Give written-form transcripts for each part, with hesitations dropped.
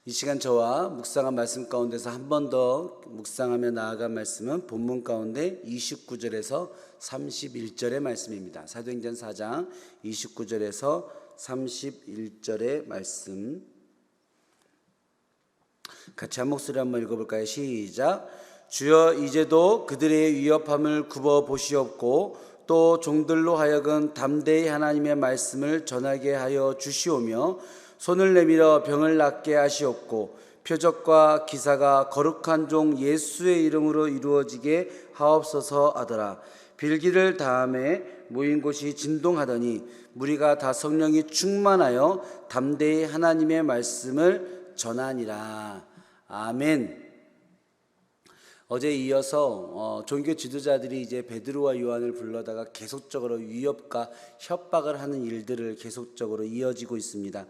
이 시간 저와 묵상한 말씀 가운데서 한 번 더 묵상하며 나아간 말씀은 본문 가운데 29절에서 31절의 말씀입니다. 사도행전 4장 29절에서 31절의 말씀 같이 한 목소리 한번 읽어볼까요? 시작. 주여, 이제도 그들의 위협함을 굽어 보시옵고 또 종들로 하여금 담대히 하나님의 말씀을 전하게 하여 주시오며 손을 내밀어 병을 낫게 하시옵고 표적과 기사가 거룩한 종 예수의 이름으로 이루어지게 하옵소서 하더라. 빌기를 다음에 모인 곳이 진동하더니 무리가 다 성령이 충만하여 담대히 하나님의 말씀을 전하니라. 아멘. 어제 이어서 종교 지도자들이 이제 베드로와 요한을 불러다가 계속적으로 위협과 협박을 하는 일들을 계속적으로 이어지고 있습니다.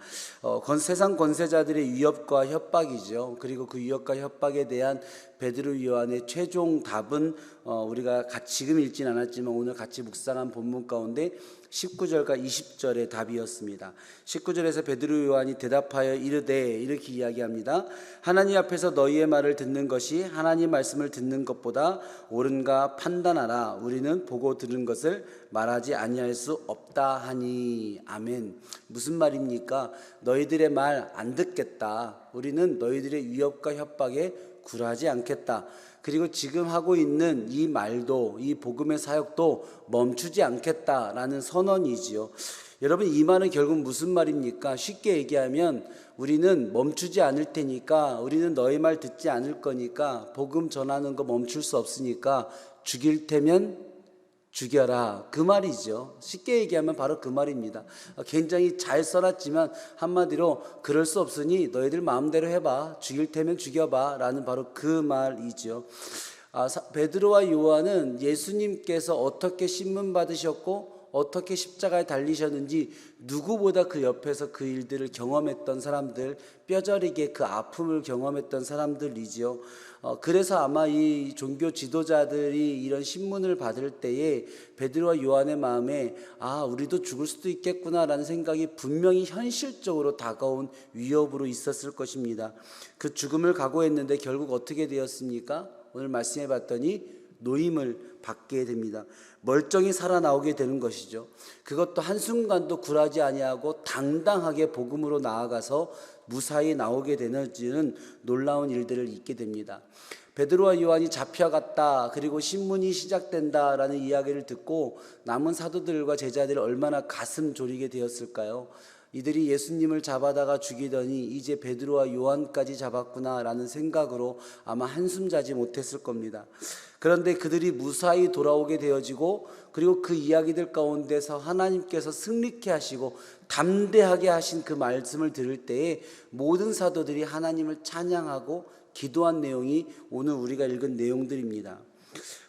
세상 권세자들의 위협과 협박이죠. 그리고 그 위협과 협박에 대한 베드로 요한의 최종 답은 우리가 지금 읽진 않았지만 오늘 같이 묵상한 본문 가운데 19절과 20절의 답이었습니다. 19절에서 베드로 요한이 대답하여 이르되 이렇게 이야기합니다. 하나님 앞에서 너희의 말을 듣는 것이 하나님 말씀을 듣는 것보다 옳은가 판단하라. 우리는 보고 들은 것을 말하지 아니할 수 없다 하니. 아멘. 무슨 말입니까? 너희들의 말 안 듣겠다. 우리는 너희들의 위협과 협박에 굴하지 않겠다. 그리고 지금 하고 있는 이 말도, 이 복음의 사역도 멈추지 않겠다라는 선언이지요. 여러분, 이 말은 결국 무슨 말입니까? 쉽게 얘기하면 우리는 멈추지 않을 테니까, 우리는 너희 말 듣지 않을 거니까, 복음 전하는 거 멈출 수 없으니까 죽일 테면 죽여라, 그 말이죠. 쉽게 얘기하면 바로 그 말입니다. 굉장히 잘 써놨지만 한마디로 그럴 수 없으니 너희들 마음대로 해봐, 죽일 테면 죽여봐 라는 바로 그 말이죠. 베드로와 요한은 예수님께서 어떻게 신문 받으셨고 어떻게 십자가에 달리셨는지 누구보다 그 옆에서 그 일들을 경험했던 사람들, 뼈저리게 그 아픔을 경험했던 사람들이지요. 그래서 아마 이 종교 지도자들이 이런 신문을 받을 때에 베드로와 요한의 마음에 우리도 죽을 수도 있겠구나라는 생각이 분명히 현실적으로 다가온 위협으로 있었을 것입니다. 그 죽음을 각오했는데 결국 어떻게 되었습니까? 오늘 말씀해 봤더니 노임을 받게 됩니다. 멀쩡히 살아나오게 되는 것이죠. 그것도 한순간도 굴하지 아니하고 당당하게 복음으로 나아가서 무사히 나오게 되는 놀라운 일들을 있게 됩니다. 베드로와 요한이 잡혀갔다, 그리고 신문이 시작된다라는 이야기를 듣고 남은 사도들과 제자들이 얼마나 가슴 졸이게 되었을까요? 이들이 예수님을 잡아다가 죽이더니 이제 베드로와 요한까지 잡았구나라는 생각으로 아마 한숨 자지 못했을 겁니다. 그런데 그들이 무사히 돌아오게 되어지고, 그리고 그 이야기들 가운데서 하나님께서 승리케 하시고 담대하게 하신 그 말씀을 들을 때에 모든 사도들이 하나님을 찬양하고 기도한 내용이 오늘 우리가 읽은 내용들입니다.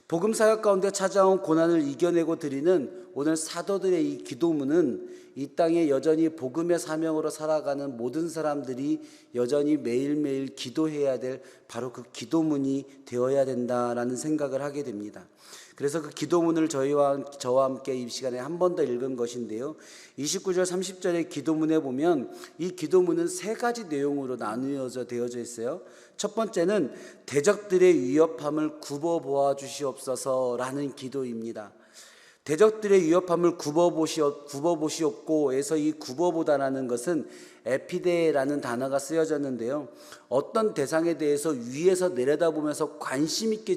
복음 사역 가운데 찾아온 고난을 이겨내고 드리는 오늘 사도들의 이 기도문은 이 땅에 여전히 복음의 사명으로 살아가는 모든 사람들이 여전히 매일매일 기도해야 될 바로 그 기도문이 되어야 된다라는 생각을 하게 됩니다. 그래서 그 기도문을 저와 함께 이 시간에 한 번 더 읽은 것인데요. 29절 30절의 기도문에 보면 이 기도문은 세 가지 내용으로 나누어져 되어져 있어요. 첫 번째는 대적들의 위협함을 굽어 보아 주시옵소서라는 기도입니다. 대적들의 위협함을 굽어 보시옵고에서 이 굽어보다라는 것은 에피데라는 단어가 쓰여졌는데요. 어떤 대상에 대해서 위에서 내려다보면서 관심 있게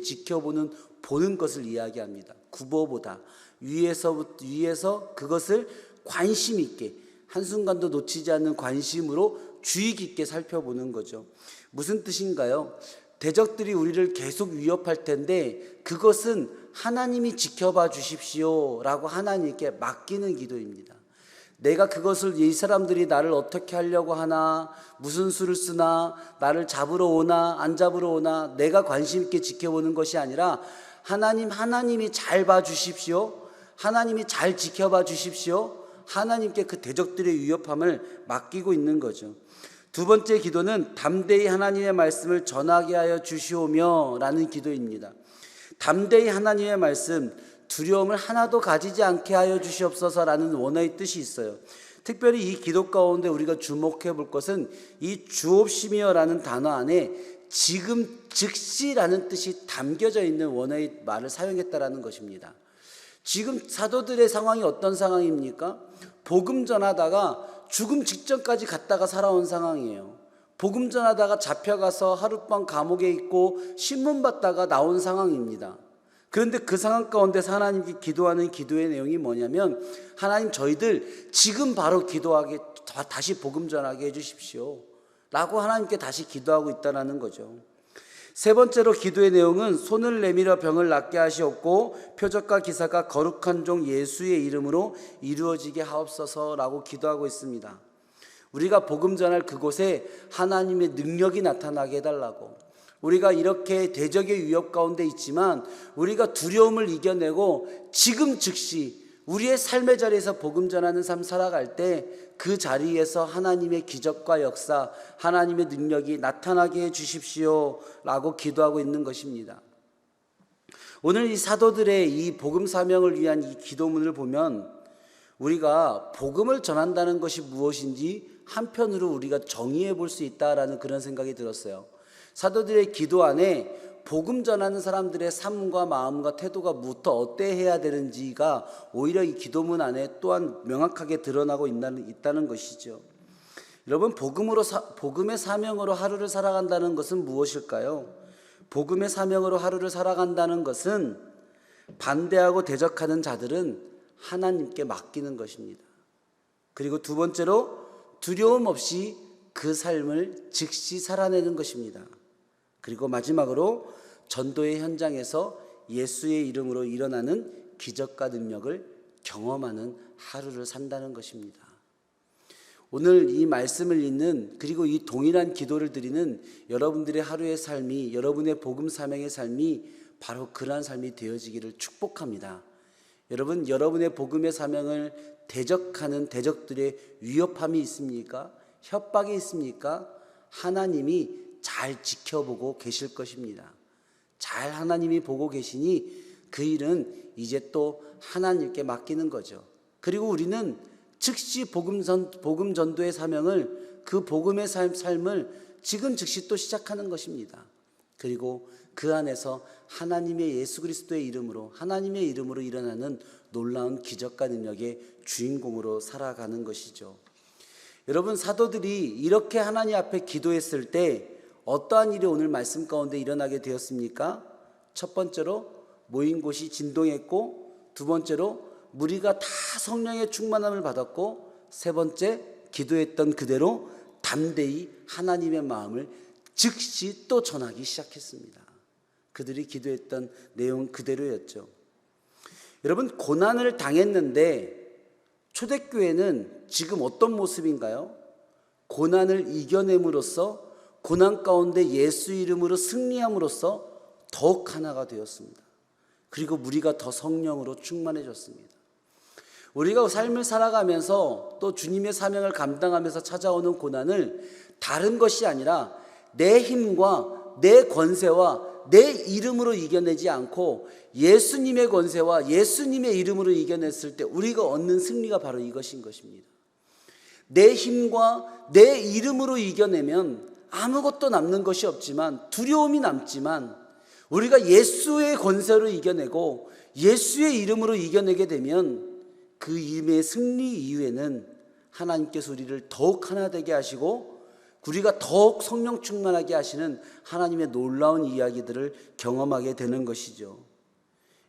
보는 것을 이야기합니다. 굽어보다, 위에서 그것을 관심 있게, 한순간도 놓치지 않는 관심으로 주의 깊게 살펴보는 거죠. 무슨 뜻인가요? 대적들이 우리를 계속 위협할 텐데 그것은 하나님이 지켜봐 주십시오 라고 하나님께 맡기는 기도입니다. 내가 그것을, 이 사람들이 나를 어떻게 하려고 하나, 무슨 수를 쓰나, 나를 잡으러 오나 안 잡으러 오나, 내가 관심 있게 지켜보는 것이 아니라 하나님이 잘 봐주십시오, 하나님이 잘 지켜봐 주십시오, 하나님께 그 대적들의 위협함을 맡기고 있는 거죠. 두 번째 기도는 담대히 하나님의 말씀을 전하게 하여 주시오며 라는 기도입니다. 담대히 하나님의 말씀, 두려움을 하나도 가지지 않게 하여 주시옵소서라는 원어의 뜻이 있어요. 특별히 이 기도 가운데 우리가 주목해 볼 것은 이 주옵시며라는 단어 안에 지금 즉시라는 뜻이 담겨져 있는 원어의 말을 사용했다라는 것입니다. 지금 사도들의 상황이 어떤 상황입니까? 복음 전하다가 죽음 직전까지 갔다가 살아온 상황이에요. 복음 전하다가 잡혀가서 하룻밤 감옥에 있고 신문 받다가 나온 상황입니다. 그런데 그 상황 가운데서 하나님께 기도하는 기도의 내용이 뭐냐면, 하나님, 저희들 지금 바로 기도하게, 다시 복음 전하게 해주십시오 라고 하나님께 다시 기도하고 있다는 거죠. 세 번째로 기도의 내용은 손을 내밀어 병을 낫게 하시옵고 표적과 기사가 거룩한 종 예수의 이름으로 이루어지게 하옵소서라고 기도하고 있습니다. 우리가 복음 전할 그곳에 하나님의 능력이 나타나게 해달라고, 우리가 이렇게 대적의 위협 가운데 있지만 우리가 두려움을 이겨내고 지금 즉시 우리의 삶의 자리에서 복음 전하는 삶 살아갈 때 그 자리에서 하나님의 기적과 역사, 하나님의 능력이 나타나게 해 주십시오 라고 기도하고 있는 것입니다. 오늘 이 사도들의 이 복음 사명을 위한 이 기도문을 보면 우리가 복음을 전한다는 것이 무엇인지 한편으로 우리가 정의해 볼 수 있다라는 그런 생각이 들었어요. 사도들의 기도 안에 복음 전하는 사람들의 삶과 마음과 태도가 무엇 어때해야 되는지가 오히려 이 기도문 안에 또한 명확하게 드러나고 있다는 것이죠. 여러분, 복음의 사명으로 하루를 살아간다는 것은 무엇일까요? 복음의 사명으로 하루를 살아간다는 것은 반대하고 대적하는 자들은 하나님께 맡기는 것입니다. 그리고 두 번째로 두려움 없이 그 삶을 즉시 살아내는 것입니다. 그리고 마지막으로 전도의 현장에서 예수의 이름으로 일어나는 기적과 능력을 경험하는 하루를 산다는 것입니다. 오늘 이 말씀을 읽는, 그리고 이 동일한 기도를 드리는 여러분들의 하루의 삶이, 여러분의 복음 사명의 삶이 바로 그러한 삶이 되어지기를 축복합니다. 여러분, 여러분의 복음의 사명을 대적하는 대적들의 위협함이 있습니까? 협박이 있습니까? 하나님이 잘 지켜보고 계실 것입니다. 잘 하나님이 보고 계시니 그 일은 이제 또 하나님께 맡기는 거죠. 그리고 우리는 즉시 복음 전도의 사명을, 그 복음의 삶을 지금 즉시 또 시작하는 것입니다. 그리고 그 안에서 하나님의 예수 그리스도의 이름으로, 하나님의 이름으로 일어나는 놀라운 기적과 능력의 주인공으로 살아가는 것이죠. 여러분, 사도들이 이렇게 하나님 앞에 기도했을 때 어떠한 일이 오늘 말씀 가운데 일어나게 되었습니까? 첫 번째로 모인 곳이 진동했고, 두 번째로 무리가 다 성령의 충만함을 받았고, 세 번째 기도했던 그대로 담대히 하나님의 마음을 즉시 또 전하기 시작했습니다. 그들이 기도했던 내용 그대로였죠. 여러분, 고난을 당했는데 초대교회는 지금 어떤 모습인가요? 고난을 이겨냄으로써, 고난 가운데 예수 이름으로 승리함으로써 더욱 하나가 되었습니다. 그리고 무리가 더 성령으로 충만해졌습니다. 우리가 삶을 살아가면서 또 주님의 사명을 감당하면서 찾아오는 고난을 다른 것이 아니라 내 힘과 내 권세와 내 이름으로 이겨내지 않고 예수님의 권세와 예수님의 이름으로 이겨냈을 때 우리가 얻는 승리가 바로 이것인 것입니다. 내 힘과 내 이름으로 이겨내면 아무것도 남는 것이 없지만, 두려움이 남지만, 우리가 예수의 권세로 이겨내고 예수의 이름으로 이겨내게 되면 그 이름의 승리 이후에는 하나님께서 우리를 더욱 하나 되게 하시고 우리가 더욱 성령 충만하게 하시는 하나님의 놀라운 이야기들을 경험하게 되는 것이죠.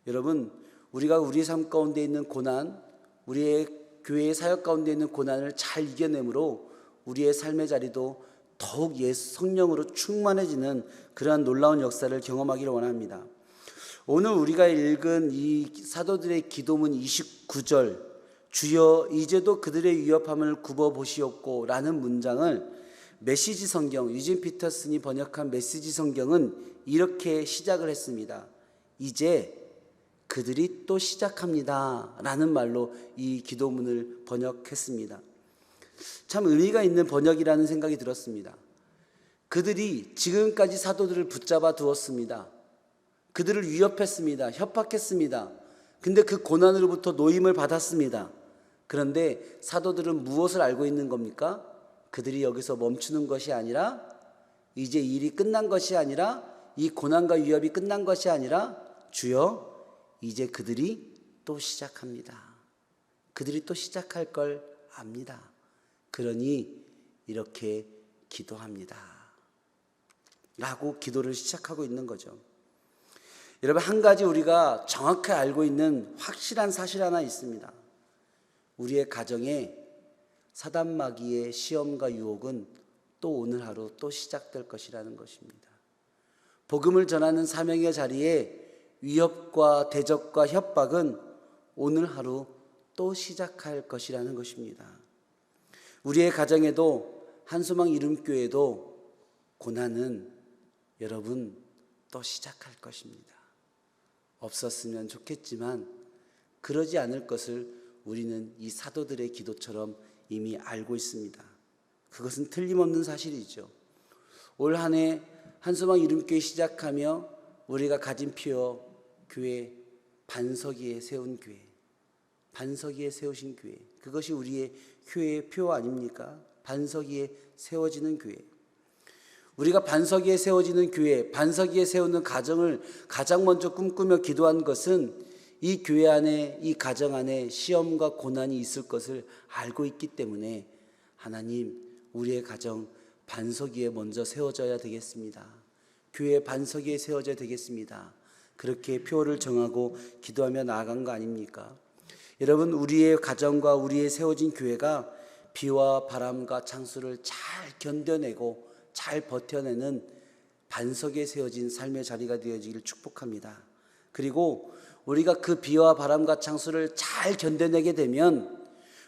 여러분, 우리가 우리 삶 가운데 있는 고난, 우리의 교회의 사역 가운데 있는 고난을 잘 이겨내므로 우리의 삶의 자리도 더욱 예수 성령으로 충만해지는 그러한 놀라운 역사를 경험하기를 원합니다. 오늘 우리가 읽은 이 사도들의 기도문 29절, 주여 이제도 그들의 위협함을 굽어보시옵고 라는 문장을 메시지 성경, 유진 피터슨이 번역한 메시지 성경은 이렇게 시작을 했습니다. 이제 그들이 또 시작합니다 라는 말로 이 기도문을 번역했습니다. 참 의미가 있는 번역이라는 생각이 들었습니다. 그들이 지금까지 사도들을 붙잡아 두었습니다. 그들을 위협했습니다. 협박했습니다. 근데 그 고난으로부터 노임을 받았습니다. 그런데 사도들은 무엇을 알고 있는 겁니까? 그들이 여기서 멈추는 것이 아니라, 이제 일이 끝난 것이 아니라, 이 고난과 위협이 끝난 것이 아니라, 주여, 이제 그들이 또 시작합니다. 그들이 또 시작할 걸 압니다. 그러니 이렇게 기도합니다 라고 기도를 시작하고 있는 거죠. 여러분, 한 가지 우리가 정확히 알고 있는 확실한 사실 하나 있습니다. 우리의 가정에 사단 마귀의 시험과 유혹은 또 오늘 하루 또 시작될 것이라는 것입니다. 복음을 전하는 사명의 자리에 위협과 대적과 협박은 오늘 하루 또 시작할 것이라는 것입니다. 우리의 가정에도 한소망 이름교회도 고난은 여러분 또 시작할 것입니다. 없었으면 좋겠지만 그러지 않을 것을 우리는 이 사도들의 기도처럼 이미 알고 있습니다. 그것은 틀림없는 사실이죠. 올 한 해 한소망 이름교회 시작하며 우리가 가진 표어 교회, 반석위에 세운 교회, 반석위에 세우신 교회, 그것이 우리의 교회의 표 아닙니까? 반석위에 세워지는 교회. 우리가 반석위에 세워지는 교회, 반석위에 세우는 가정을 가장 먼저 꿈꾸며 기도한 것은 이 교회 안에, 이 가정 안에 시험과 고난이 있을 것을 알고 있기 때문에 하나님, 우리의 가정 반석 위에 먼저 세워져야 되겠습니다. 교회 반석 위에 세워져야 되겠습니다. 그렇게 표를 정하고 기도하며 나아간 거 아닙니까? 여러분, 우리의 가정과 우리의 세워진 교회가 비와 바람과 창수를 잘 견뎌내고 잘 버텨내는 반석에 세워진 삶의 자리가 되어지기를 축복합니다. 그리고 우리가 그 비와 바람과 창수를 잘 견뎌내게 되면,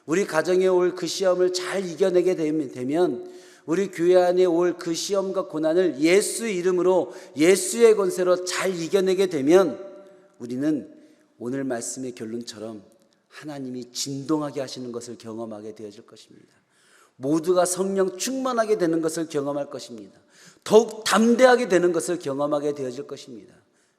우리 가정에 올 그 시험을 잘 이겨내게 되면 우리 교회 안에 올 그 시험과 고난을 예수의 이름으로, 예수의 권세로 잘 이겨내게 되면 우리는 오늘 말씀의 결론처럼 하나님이 진동하게 하시는 것을 경험하게 되어질 것입니다. 모두가 성령 충만하게 되는 것을 경험할 것입니다. 더욱 담대하게 되는 것을 경험하게 되어질 것입니다.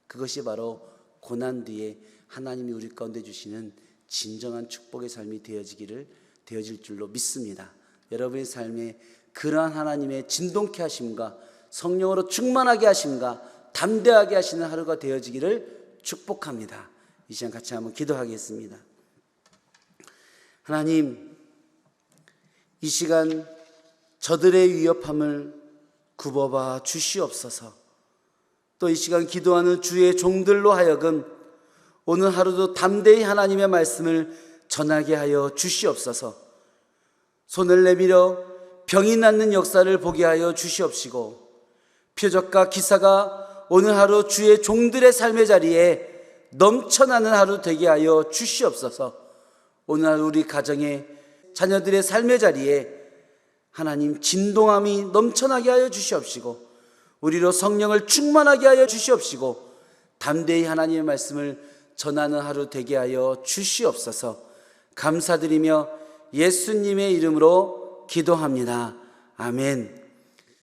그것이 바로 고난 뒤에 하나님이 우리 가운데 주시는 진정한 축복의 삶이 되어질 줄로 믿습니다. 여러분의 삶에 그러한 하나님의 진동케 하심과 성령으로 충만하게 하심과 담대하게 하시는 하루가 되어지기를 축복합니다. 이 시간 같이 한번 기도하겠습니다. 하나님, 이 시간 저들의 위협함을 굽어봐 주시옵소서. 또 이 시간 기도하는 주의 종들로 하여금 오늘 하루도 담대히 하나님의 말씀을 전하게 하여 주시옵소서. 손을 내밀어 병이 낫는 역사를 보게 하여 주시옵시고, 표적과 기사가 오늘 하루 주의 종들의 삶의 자리에 넘쳐나는 하루 되게 하여 주시옵소서. 오늘 하루 우리 가정의 자녀들의 삶의 자리에 하나님 진동함이 넘쳐나게 하여 주시옵시고, 우리로 성령을 충만하게 하여 주시옵시고, 담대히 하나님의 말씀을 전하는 하루 되게 하여 주시옵소서. 감사드리며 예수님의 이름으로 기도합니다. 아멘.